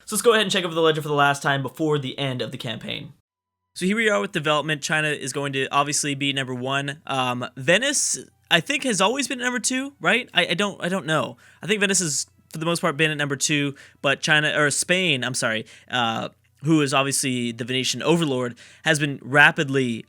So let's go ahead and check over the ledger for the last time before the end of the campaign. So here we are with development. China is going to obviously be number 1. Venice, I think, has always been at number 2, right? I don't know. I think Venice has, for the most part, been at number 2, but Spain, I'm sorry, who is obviously the Venetian overlord, has been rapidly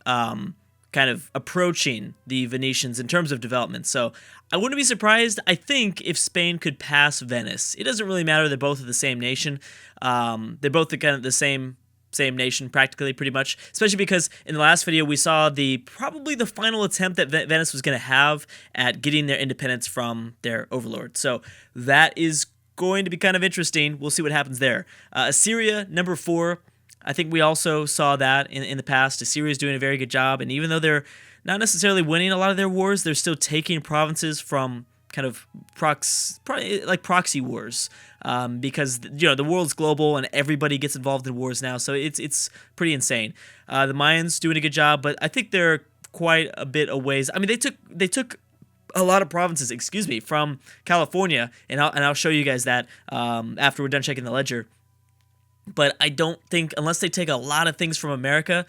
kind of approaching the Venetians in terms of development. So I wouldn't be surprised, I think, if Spain could pass Venice. It doesn't really matter. They're both of the same nation. They're both kind of the same nation, practically, pretty much, especially because in the last video we saw probably the final attempt that Venice was going to have at getting their independence from their overlord. So that is going to be kind of interesting. We'll see what happens there. Assyria, number 4. I think we also saw that in the past. Assyria is doing a very good job, and even though they're not necessarily winning a lot of their wars, they're still taking provinces from kind of proxy wars, because the world's global and everybody gets involved in wars now, so it's pretty insane. The Mayans doing a good job, but I think they're quite a bit a ways. I mean, they took a lot of provinces, from California, and I'll show you guys that after we're done checking the ledger. But I don't think, unless they take a lot of things from America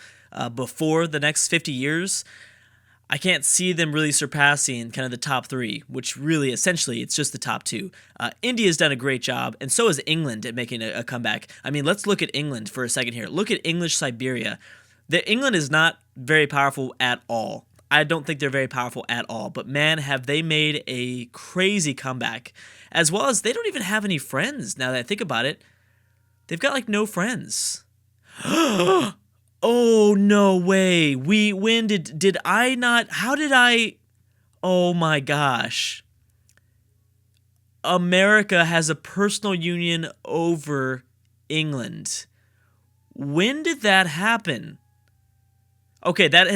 before the next 50 years, I can't see them really surpassing kind of the top 3, which really, essentially, it's just the top 2. India's done a great job, and so has England at making a comeback. I mean, let's look at England for a second here. Look at English Siberia. England is not very powerful at all. I don't think they're very powerful at all, but man, have they made a crazy comeback. As well as they don't even have any friends, now that I think about it. They've got, like, no friends. Oh, no way. When did I not, how did I, oh my gosh. America has a personal union over England. When did that happen? Okay, that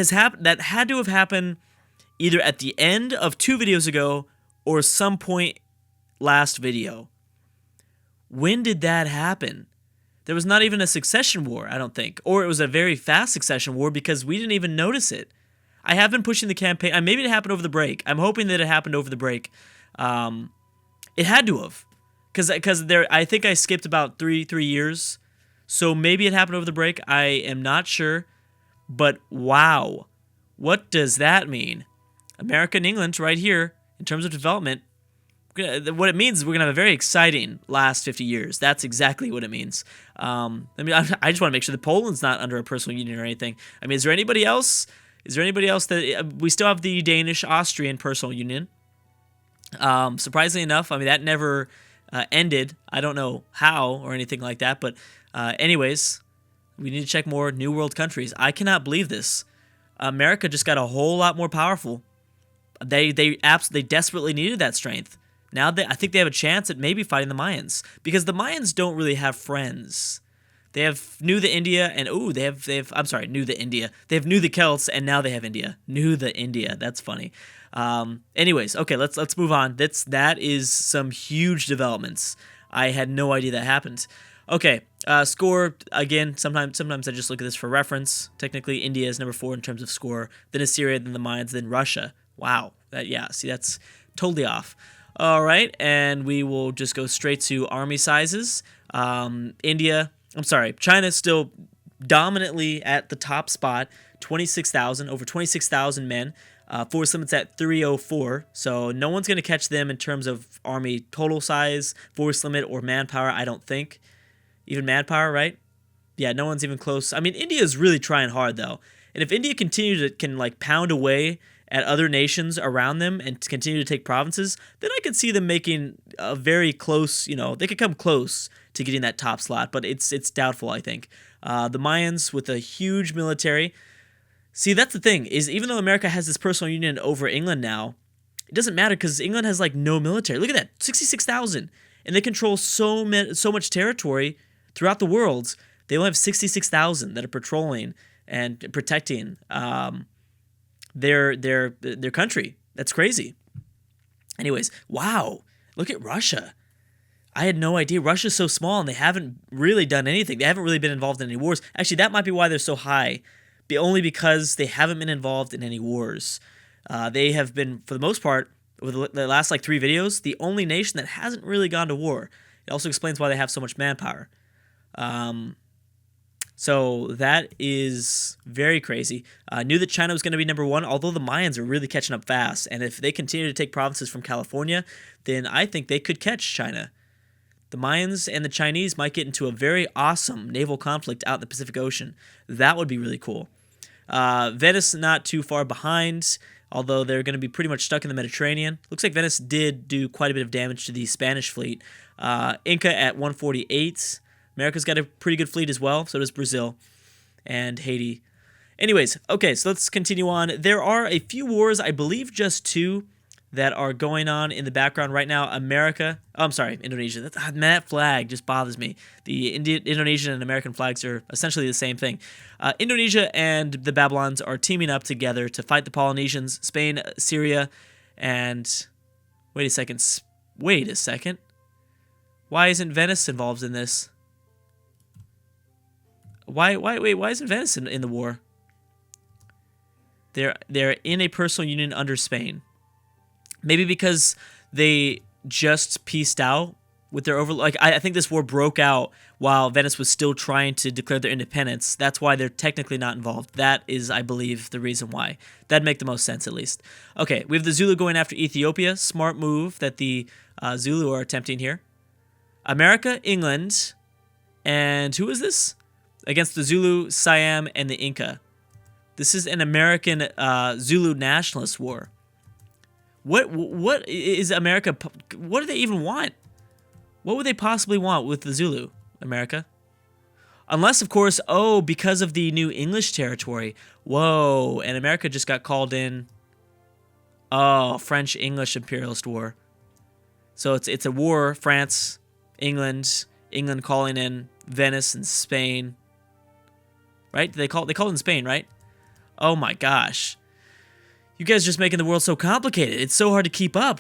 had to have happened either at the end of 2 videos ago or some point last video. When did that happen? There was not even a succession war, I don't think. Or it was a very fast succession war because we didn't even notice it. I have been pushing the campaign. Maybe it happened over the break. I'm hoping that it happened over the break. It had to have. Because I think I skipped about 3 years. So maybe it happened over the break. I am not sure. But wow. What does that mean? America and England right here in terms of development. What it means is we're going to have a very exciting last 50 years. That's exactly what it means. I just want to make sure that Poland's not under a personal union or anything. I mean, is there anybody else? Is there anybody else that... we still have the Danish-Austrian personal union. Surprisingly enough, I mean, that never ended. I don't know how or anything like that. But anyways, we need to check more New World countries. I cannot believe this. America just got a whole lot more powerful. They desperately needed that strength. Now I think they have a chance at maybe fighting the Mayans, because the Mayans don't really have friends. They have New the India, and they have New the India. They have New the Celts, and now they have India. New the India. That's funny. Anyways, okay, let's move on. That is some huge developments. I had no idea that happened. Okay, score again. Sometimes I just look at this for reference. Technically, India is number 4 in terms of score. Then Assyria, then the Mayans, then Russia. Wow. That's totally off. All right, and we will just go straight to army sizes. China's still dominantly at the top spot, 26,000, over 26,000 men. Force limit's at 304, so no one's going to catch them in terms of army total size, force limit, or manpower, I don't think. Even manpower, right? Yeah, no one's even close. I mean, India's really trying hard, though. And if India can pound away at other nations around them and continue to take provinces, then I could see them making a very close, they could come close to getting that top slot, but it's doubtful, I think. The Mayans with a huge military. See, that's the thing, is even though America has this personal union over England now, it doesn't matter because England has, like, no military. Look at that, 66,000. And they control so much territory throughout the world. They only have 66,000 that are patrolling and protecting their country. That's crazy. Anyways, wow. Look at Russia. I had no idea. Russia's so small and they haven't really done anything. They haven't really been involved in any wars. Actually, that might be why they're so high. Only because they haven't been involved in any wars. They have been, for the most part, over the last 3 videos, the only nation that hasn't really gone to war. It also explains why they have so much manpower. So that is very crazy. I knew that China was going to be number one, although the Mayans are really catching up fast. And if they continue to take provinces from California, then I think they could catch China. The Mayans and the Chinese might get into a very awesome naval conflict out in the Pacific Ocean. That would be really cool. Venice not too far behind, although they're going to be pretty much stuck in the Mediterranean. Looks like Venice did do quite a bit of damage to the Spanish fleet. Inca at 148. America's got a pretty good fleet as well, so does Brazil and Haiti. Anyways, okay, so let's continue on. There are a few wars, I believe just two, that are going on in the background right now. Indonesia. That flag just bothers me. The Indonesian and American flags are essentially the same thing. Indonesia and the Babylons are teaming up together to fight the Polynesians, Spain, Syria, and... Wait a second. Why isn't Venice involved in this? Why isn't Venice in the war? They're in a personal union under Spain. Maybe because they just pieced out with their I think this war broke out while Venice was still trying to declare their independence. That's why they're technically not involved. That is, I believe, the reason why. That'd make the most sense, at least. Okay, we have the Zulu going after Ethiopia. Smart move that the Zulu are attempting here. America, England, and who is this? Against the Zulu, Siam, and the Inca. This is an American Zulu nationalist war. What is America? What do they even want? What would they possibly want with the Zulu, America? Unless, of course, because of the new English territory. Whoa, and America just got called in. Oh, French-English imperialist war. So it's a war, France, England calling in Venice and Spain. Right? They called in Spain, right? Oh my gosh. You guys are just making the world so complicated. It's so hard to keep up.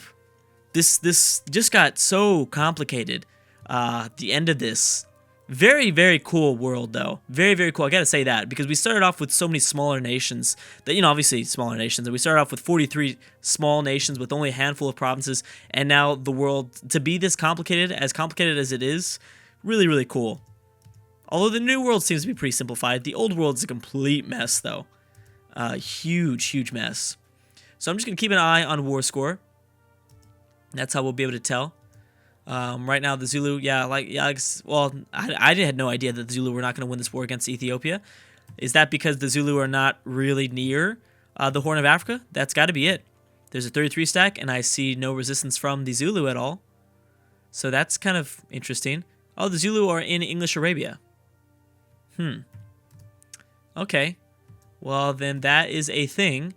This just got so complicated. The end of this. Very, very cool world, though. Very, very cool. I gotta say that, because we started off with so many smaller nations. That, obviously smaller nations. And we started off with 43 small nations with only a handful of provinces. And now the world, to be this complicated as it is, really, really cool. Although the new world seems to be pretty simplified. The old world is a complete mess, though. Huge, huge mess. So I'm just going to keep an eye on war score. That's how we'll be able to tell. Right now, the Zulu, I had no idea that the Zulu were not going to win this war against Ethiopia. Is that because the Zulu are not really near the Horn of Africa? That's got to be it. There's a 33 stack, and I see no resistance from the Zulu at all. So that's kind of interesting. Oh, the Zulu are in English Arabia. Okay. Well, then that is a thing.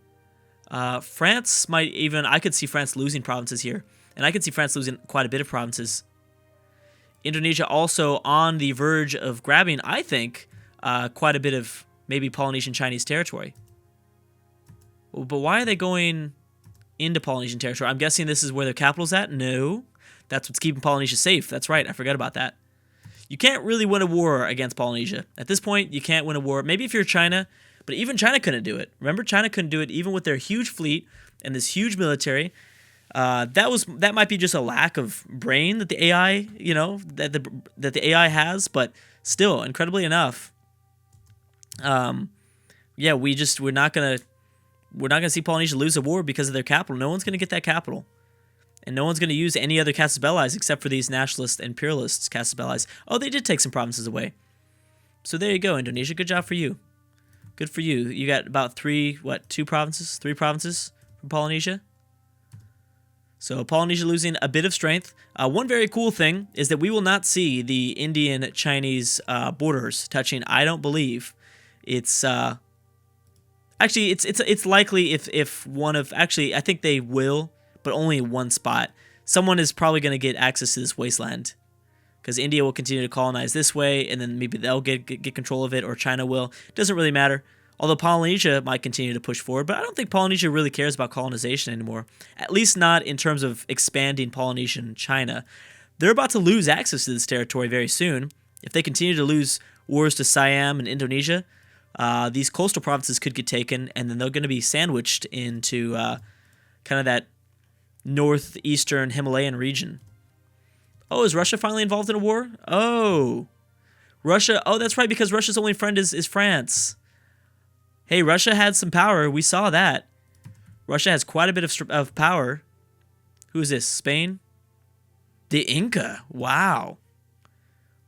France might even... I could see France losing provinces here. And I could see France losing quite a bit of provinces. Indonesia also on the verge of grabbing, I think, quite a bit of maybe Polynesian Chinese territory. But why are they going into Polynesian territory? I'm guessing this is where their capital's at? No. That's what's keeping Polynesia safe. That's right. I forgot about that. You can't really win a war against Polynesia. At this point, you can't win a war. Maybe if you're China... But even China couldn't do it. Remember, China couldn't do it even with their huge fleet and this huge military. That might be just a lack of brain that the AI, that the AI has, but still, incredibly enough, we're not gonna see Polynesia lose a war because of their capital. No one's gonna get that capital, and no one's gonna use any other casus belli except for these nationalist imperialists casus belli. Oh, they did take some provinces away. So there you go, Indonesia. Good job for you. Good for you. You got about three provinces from Polynesia. So Polynesia losing a bit of strength. One very cool thing is that we will not see the Indian-Chinese borders touching. I don't believe it's actually it's likely if one of I think they will, but only in one spot. Someone is probably going to get access to this wasteland. Because India will continue to colonize this way, and then maybe they'll get control of it, or China will. It doesn't really matter. Although Polynesia might continue to push forward, but I don't think Polynesia really cares about colonization anymore. At least not in terms of expanding Polynesian China. They're about to lose access to this territory very soon. If they continue to lose wars to Siam and Indonesia, these coastal provinces could get taken, and then they're going to be sandwiched into kind of that northeastern Himalayan region. Oh, is Russia finally involved in a war? Oh. Russia. Oh, that's right, because Russia's only friend is France. Hey, Russia had some power. We saw that. Russia has quite a bit of power. Who is this? Spain? The Inca. Wow.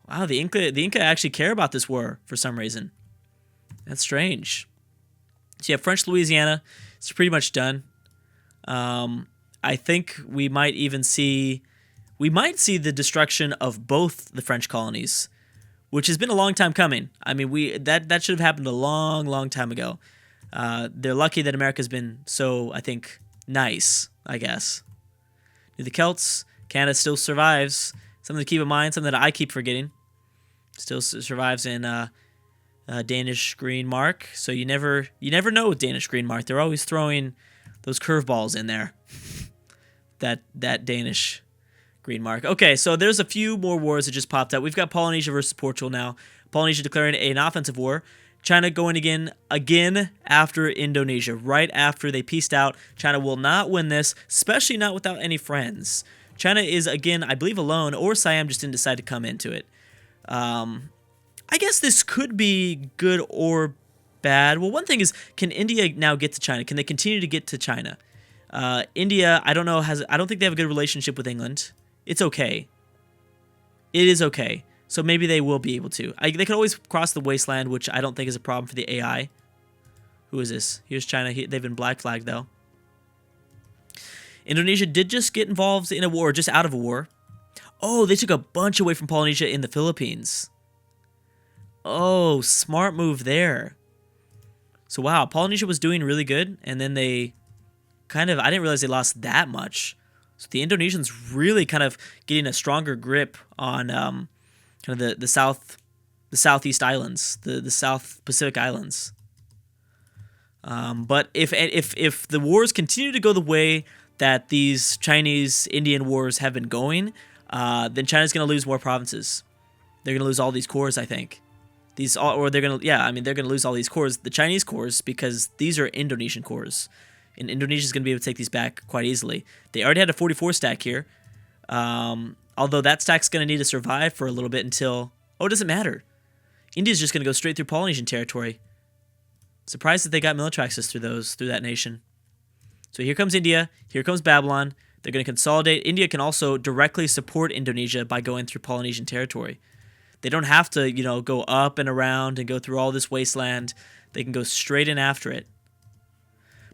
Wow, the Inca actually care about this war for some reason. That's strange. So yeah, French Louisiana, it's pretty much done. I think we might see the destruction of both the French colonies, which has been a long time coming. I mean, that should have happened a long, long time ago. They're lucky that America's been so, I think, nice, I guess. The Celts, Canada still survives. Something to keep in mind, something that I keep forgetting. Still survives in Danish green mark. So you never know with Danish green mark. They're always throwing those curveballs in there. that Danish green mark. Okay, so there's a few more wars that just popped up. We've got Polynesia versus Portugal now. Polynesia declaring an offensive war. China going again after Indonesia. Right after they peaced out. China will not win this, especially not without any friends. China is, again, I believe, alone, or Siam just didn't decide to come into it. I guess this could be good or bad. Well, one thing is, can India now get to China? Can they continue to get to China? India, I don't know, I don't think they have a good relationship with England. It's okay. It is okay. So maybe they will be able to. They could always cross the wasteland, which I don't think is a problem for the AI. Who is this? Here's China. They've been black flagged, though. Indonesia did just get involved in a war, just out of a war. Oh, they took a bunch away from Polynesia in the Philippines. Oh, smart move there. So, wow, Polynesia was doing really good, and then they I didn't realize they lost that much. So the Indonesians really kind of getting a stronger grip on kind of the Southeast Islands, the South Pacific Islands. But if the wars continue to go the way that these Chinese-Indian wars have been going, then China's going to lose more provinces. They're going to lose all these cores, I think. They're going to lose all these cores, the Chinese cores, because these are Indonesian cores. And Indonesia's going to be able to take these back quite easily. They already had a 44 stack here. Although that stack's going to need to survive for a little bit until... Oh, it doesn't matter. India's just going to go straight through Polynesian territory. Surprised that they got military access through that nation. So here comes India. Here comes Babylon. They're going to consolidate. India can also directly support Indonesia by going through Polynesian territory. They don't have to, go up and around and go through all this wasteland. They can go straight in after it.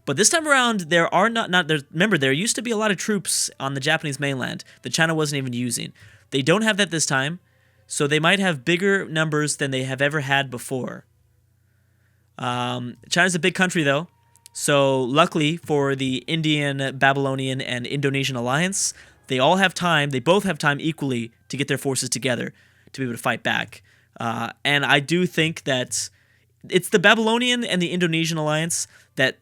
But this time around, remember, there used to be a lot of troops on the Japanese mainland that China wasn't even using. They don't have that this time, so they might have bigger numbers than they have ever had before. China's a big country, though, so luckily for the Indian, Babylonian, and Indonesian alliance, they both have time equally to get their forces together to be able to fight back. And I do think that it's the Babylonian and the Indonesian alliance that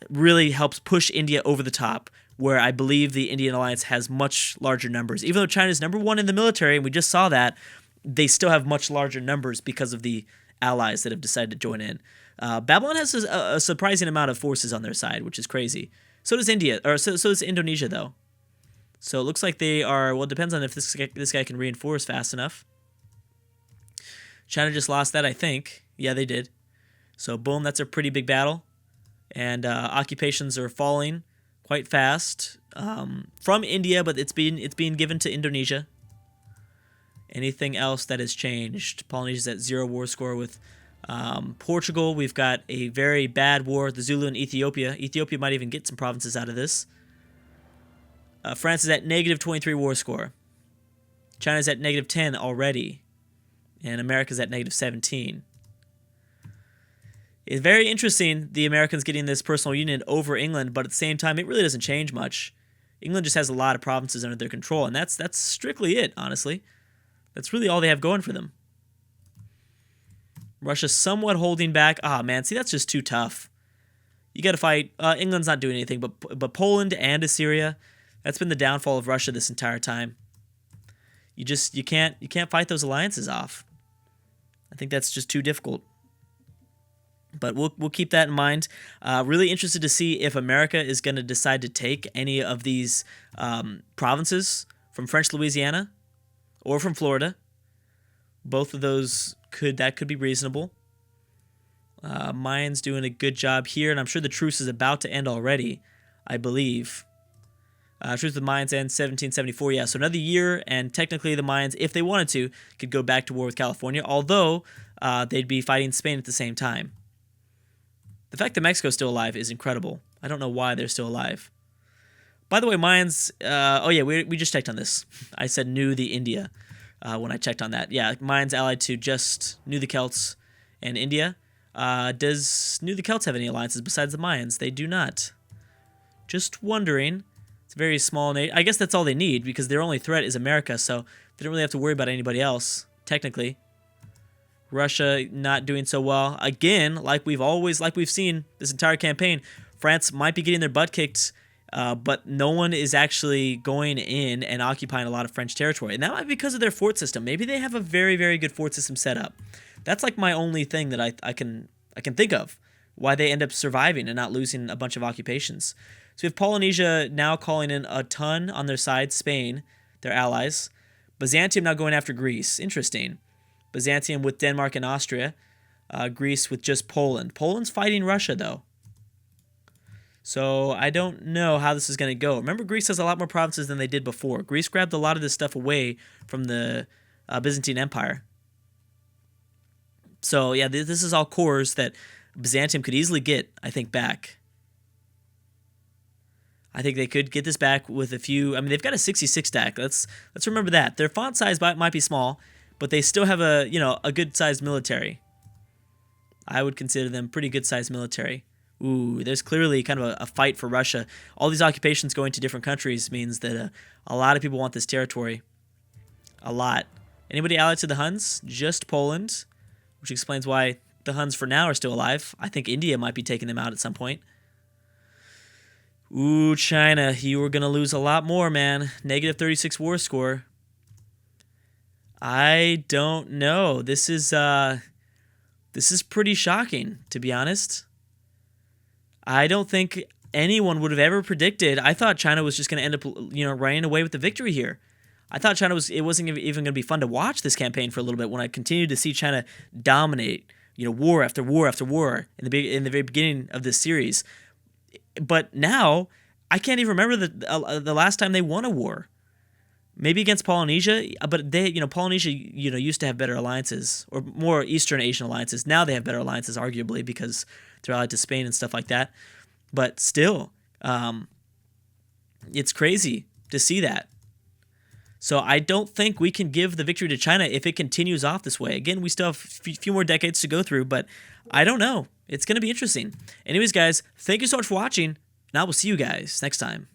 really helps push India over the top, where I believe the Indian alliance has much larger numbers. Even though China's number one in the military, and we just saw that, they still have much larger numbers because of the allies that have decided to join in. Babylon has a surprising amount of forces on their side, which is crazy. So does so does Indonesia, though. So it looks like they are, well, it depends on if this guy can reinforce fast enough. China just lost that, I think. Yeah, they did. So boom, that's a pretty big battle. And occupations are falling quite fast from India, but it's being given to Indonesia. Anything else that has changed? Polynesia's at 0 war score with Portugal. We've got a very bad war with the Zulu and Ethiopia. Ethiopia might even get some provinces out of this. France is at -23 war score. China's at -10 already. And America's at -17. It's very interesting, the Americans getting this personal union over England, but at the same time, it really doesn't change much. England just has a lot of provinces under their control, and that's strictly it, honestly. That's really all they have going for them. Russia's somewhat holding back. Ah, man, see, that's just too tough. You got to fight. England's not doing anything, but Poland and Assyria, that's been the downfall of Russia this entire time. You can't fight those alliances off. I think that's just too difficult. But we'll keep that in mind. Really interested to see if America is going to decide to take any of these provinces from French Louisiana or from Florida. Both of those could be reasonable. Mayans doing a good job here, and I'm sure the truce is about to end already, I believe. Truce with the Mayans ends 1774, yeah, so another year, and technically the Mayans, if they wanted to, could go back to war with California, although they'd be fighting Spain at the same time. The fact that Mexico's still alive is incredible. I don't know why they're still alive. By the way, Mayans, oh yeah, we just checked on this. I said New the India when I checked on that. Yeah, Mayans allied to just New the Celts and India. Does New the Celts have any alliances besides the Mayans? They do not. Just wondering. It's a very small nation. I guess that's all they need because their only threat is America, so they don't really have to worry about anybody else, technically. Russia not doing so well. Again, like we've seen this entire campaign, France might be getting their butt kicked, but no one is actually going in and occupying a lot of French territory. And that might be because of their fort system. Maybe they have a very, very good fort system set up. That's like my only thing that I can think of, why they end up surviving and not losing a bunch of occupations. So we have Polynesia now calling in a ton on their side, Spain, their allies. Byzantium now going after Greece. Interesting. Byzantium with Denmark and Austria. Greece with just Poland. Poland's fighting Russia, though. So I don't know how this is going to go. Remember, Greece has a lot more provinces than they did before. Greece grabbed a lot of this stuff away from the Byzantine Empire. So, yeah, this is all cores that Byzantium could easily get, I think, back. I think they could get this back with a few. I mean, they've got a 66 stack. Let's remember that. Their font size might be small, but they still have a good-sized military. I would consider them pretty good-sized military. Ooh, there's clearly kind of a fight for Russia. All these occupations going to different countries means that a lot of people want this territory. A lot. Anybody allied to the Huns? Just Poland, which explains why the Huns for now are still alive. I think India might be taking them out at some point. Ooh, China, you are going to lose a lot more, man. Negative 36 war score. I don't know. This is pretty shocking, to be honest. I don't think anyone would have ever predicted. I thought China was just going to end up, running away with the victory here. I thought it wasn't even going to be fun to watch this campaign for a little bit when I continued to see China dominate, war after war after war in the very beginning of this series. But now, I can't even remember the last time they won a war. Maybe against Polynesia, but Polynesia, used to have better alliances, or more Eastern Asian alliances. Now they have better alliances, arguably, because they're allied to Spain and stuff like that. But still, it's crazy to see that. So I don't think we can give the victory to China if it continues off this way. Again, we still have a few more decades to go through, but I don't know. It's going to be interesting. Anyways, guys, thank you so much for watching, and I will see you guys next time.